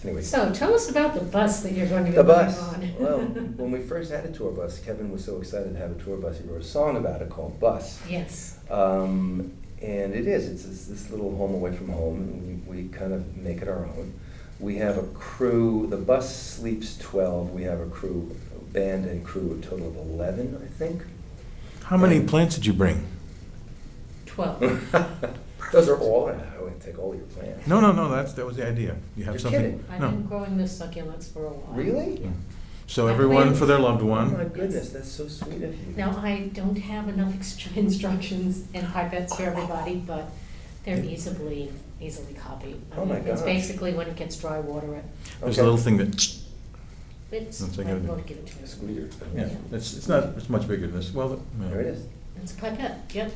Anyway. So tell us about the bus that you're going to be The going bus. on. Well, when we first had a tour bus, Kevin was so excited to have a tour bus, he wrote a song about it called Bus. Yes. And it's this little home away from home, and we kind of make it our own. We have a crew, the bus sleeps 12, we have a crew, band and crew, a total of 11, I think. How many plants did you bring? 12. Those are all, I wouldn't take all your plants. No, that was the idea. You have You're something. kidding. I've been growing the succulents for a while. Really? Yeah. So I everyone plan- for their loved Oh my one. goodness, that's so sweet of you. Now, I don't have enough instructions and pipettes for everybody, but they're easily copied. Oh my It's gosh. basically when it gets dry, water it. There's Okay. a little thing that. It's, That's what I I'm gotta going do. to give it to you. Squeezer. Yeah, it's not. It's much bigger than this. Well, yeah. There it is. It's a pipette, yep.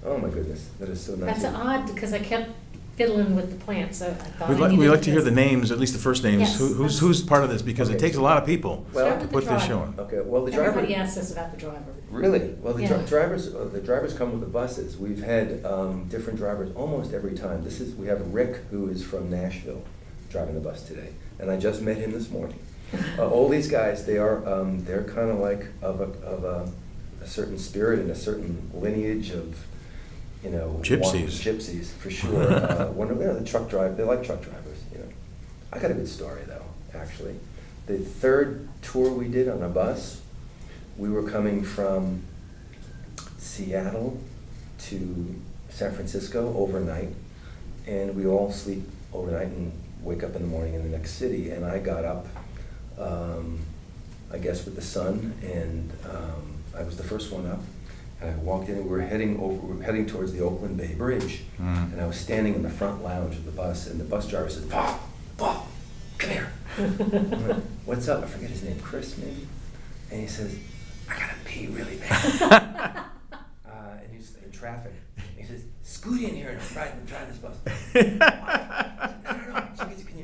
Oh my goodness, that is so nice. That's odd, because I kept fiddling with the plants, so I thought I We needed like to hear this. the names, at least the first names. Yes. Who's part of this? Because Okay. it takes a lot of people Well, Start to with put the this driver. show on. Okay, well, the driver. Everybody asks us about the driver. Really? Well, the Yeah. drivers come with the buses. We've had different drivers almost every time. We have Rick, who is from Nashville, driving the bus today, and I just met him this morning. All these guys, they're kind of like of a certain spirit and a certain lineage of, Gypsies. Gypsies for sure. The truck drive, they like truck drivers. I got a good story though. Actually, the third tour we did on a bus, we were coming from Seattle to San Francisco overnight, and we all sleep overnight and wake up in the morning in the next city. And I got up, I guess with the sun, and I was the first one up. And I walked in, and we were heading towards the Oakland Bay Bridge, and I was standing in the front lounge of the bus, and the bus driver says, Paul, come here. I went, what's up? I forget his name, Chris maybe? And he says, I gotta pee really bad. And he's in traffic. And he says, scoot in here and I'm driving this bus. I said, no.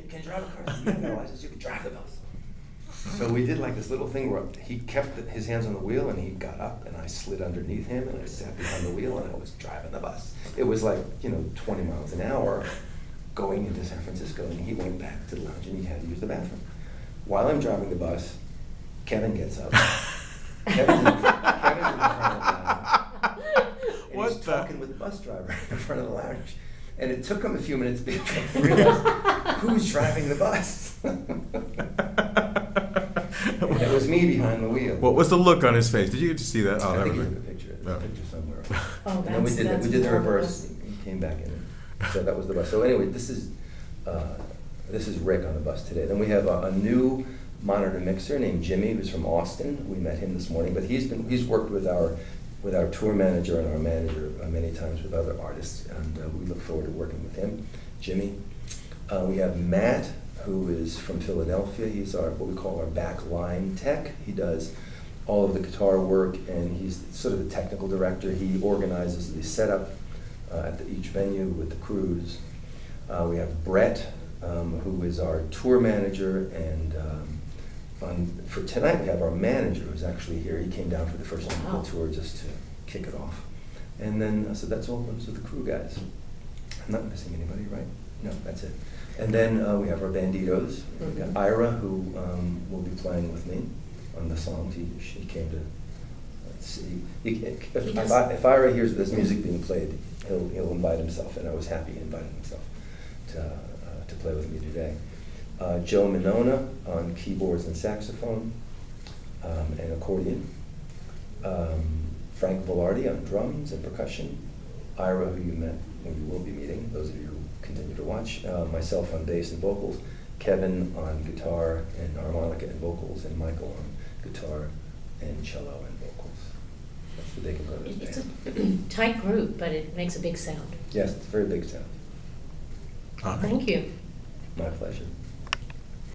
Can you drive a car? You have no license, you can drive the bus. So we did like this little thing where he kept his hands on the wheel, and he got up, and I slid underneath him, and I sat behind the wheel, and I was driving the bus. It was like, 20 miles an hour going into San Francisco, and he went back to the lounge, and he had to use the bathroom. While I'm driving the bus, Kevin gets up. Kevin's in front of the lounge. And What he's the- talking with the bus driver in front of the lounge. And it took him a few minutes before he realized who's driving the bus. It was me behind the wheel. What was the look on his face? Did you get to see that? I that think you was have it. a picture. No. There's a picture somewhere. Oh, And then we did that's the marvelous. reverse. He came back in. So that was the bus. So anyway, this is Rick on the bus today. Then we have a new monitor mixer named Jimmy, who's from Austin. We met him this morning, but he's worked with our tour manager and our manager many times with other artists, and we look forward to working with him, Jimmy. We have Matt, who is from Philadelphia. He's what we call our back line tech. He does all of the guitar work, and he's sort of the technical director. He organizes the setup at each venue with the crews. We have Brett, who is our tour manager, and for tonight we have our manager, who's actually here. He came down for the first time of the tour just to kick it off. And then, so that's all those are the crew guys. I'm not missing anybody, right? No, that's it. And then we have our banditos. We got Ira, who will be playing with me on the songs. She came to see. If Ira hears this music being played, he'll invite himself, and I was happy he invited himself to play with me today. Joe Minona on keyboards and saxophone and accordion. Frank Velarde on drums and percussion. Ira, who you met, who you will be meeting, those of you who continue to watch. Myself on bass and vocals. Kevin on guitar and harmonica and vocals, and Michael on guitar and cello and vocals. That's the Bacon Brothers It's band. a tight group, but it makes a big sound. Yes, it's a very big sound. All right. Thank you. My pleasure.